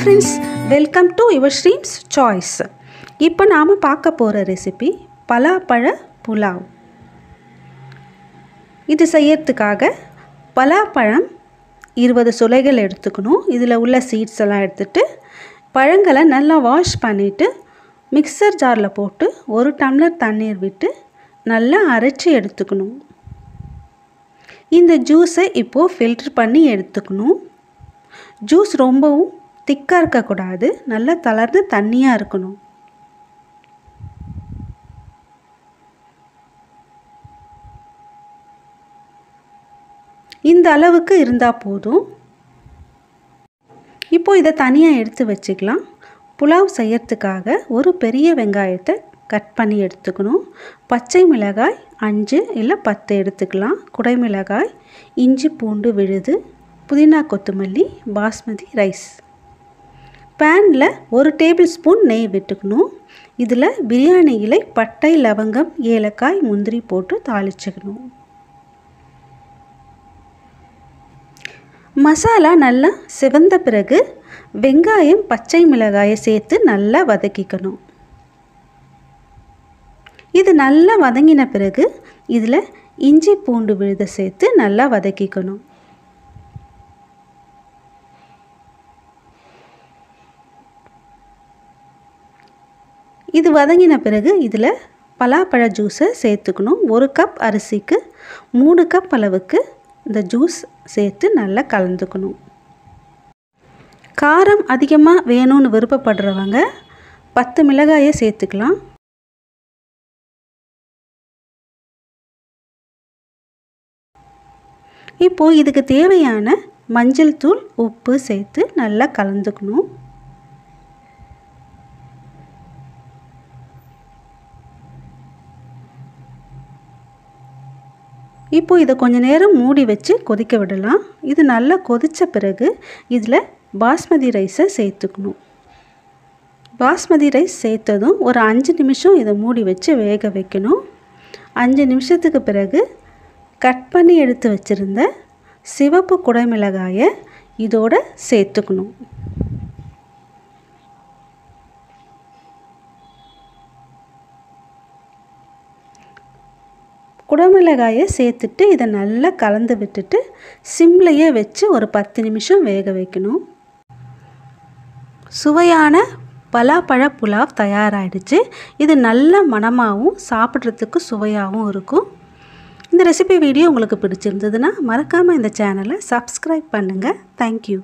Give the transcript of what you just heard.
friends, welcome to your stream's choice. இப்போ நாம பார்க்க போற ரெசிபி பலாப்பழ புலாவ். இது செய்யறதுக்காக பலாப்பழம் 20 சுளைகள் எடுத்துக்கணும். இதில் உள்ள சீட்ஸ் எல்லாம் எடுத்துட்டு பழங்களை நல்லா வாஷ் பண்ணிட்டு மிக்சர் ஜாரில் போட்டு 1 டம்ளர் தண்ணீர் விட்டு நல்லா அரைச்சி எடுத்துக்கணும். இந்த ஜூஸை இப்போ ஃபில்டர் பண்ணி எடுத்துக்கணும். ஜூஸ் ரொம்பவும் திக்காக இருக்கக்கூடாது, நல்லா தளர்ந்து தண்ணியாக இருக்கணும். இந்த அளவுக்கு இருந்தால் போதும். இப்போ இதை தனியாக எடுத்து வச்சுக்கலாம். புலாவ் செய்யறதுக்காக ஒரு பெரிய வெங்காயத்தை கட் பண்ணி எடுத்துக்கணும். பச்சை மிளகாய் 5 இல்லை 10 எடுத்துக்கலாம். குடைமிளகாய், இஞ்சி பூண்டு விழுது, புதினா கொத்தமல்லி, பாஸ்மதி ரைஸ். பேனில் 1 டேபிள் ஸ்பூன் நெய் விட்டுக்கணும். இதில் பிரியாணி இலை, பட்டை, லவங்கம், ஏலக்காய், முந்திரி போட்டு தாளிச்சுக்கணும். மசாலா நல்லா சிவந்த பிறகு வெங்காயம், பச்சை மிளகாயை சேர்த்து நல்லா வதக்கிக்கணும். இது நல்லா வதங்கின பிறகு இதில் இஞ்சி பூண்டு விழுதை சேர்த்து நல்லா வதக்கிக்கணும். இது வதங்கின பிறகு இதில் பலாப்பழ ஜூஸை சேர்த்துக்கணும். 1 கப் அரிசிக்கு 3 கப் அளவுக்கு இந்த ஜூஸ் சேர்த்து நல்லா கலந்துக்கணும். காரம் அதிகமாக வேணும்னு விருப்பப்படுறவங்க 10 மிளகாயை சேர்த்துக்கலாம். இப்போது இதுக்கு தேவையான மஞ்சள் தூள், உப்பு சேர்த்து நல்லா கலந்துக்கணும். இப்போ இதை கொஞ்சம் நேரம் மூடி வச்சு கொதிக்க விடலாம். இது நல்லா கொதித்த பிறகு இதில் பாஸ்மதி ரைஸை சேர்த்துக்கணும். பாஸ்மதி ரைஸ் சேர்த்ததும் ஒரு 5 நிமிஷம் இதை மூடி வச்சு வேக வைக்கணும். 5 நிமிஷத்துக்கு பிறகு கட் பண்ணி எடுத்து வச்சுருந்த சிவப்பு குடைமிளகாயை இதோடு சேர்த்துக்கணும். குடைமிளகாயை சேர்த்துட்டு இதை நல்லா கலந்து விட்டுட்டு சிம்லையே வச்சு ஒரு 10 நிமிஷம் வேக வைக்கணும். சுவையான பலாப்பழ புலாவ் தயாராகிடுச்சு. இது நல்ல மணமாகவும் சாப்பிட்றதுக்கு சுவையாகவும் இருக்கும். இந்த ரெசிபி வீடியோ உங்களுக்கு பிடிச்சிருந்ததுன்னா மறக்காமல் இந்த சேனலை சப்ஸ்கிரைப் பண்ணுங்கள். தேங்க்யூ.